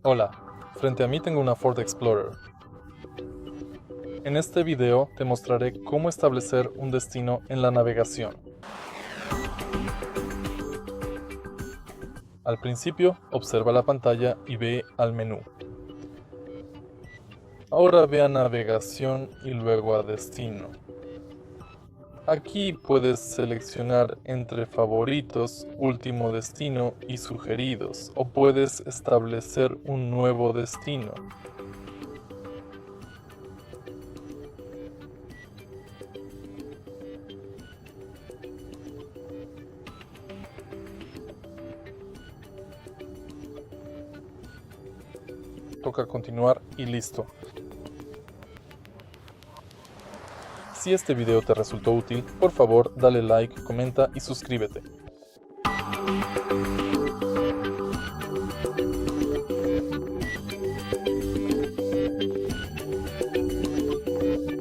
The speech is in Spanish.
Hola, frente a mí tengo una Ford Explorer. En este video te mostraré cómo establecer un destino en la navegación. Al principio, observa la pantalla y ve al menú. Ahora ve a navegación y luego a destino. Aquí puedes seleccionar entre favoritos, último destino y sugeridos, o puedes establecer un nuevo destino. Toca continuar y listo. Si este video te resultó útil, por favor dale like, comenta y suscríbete.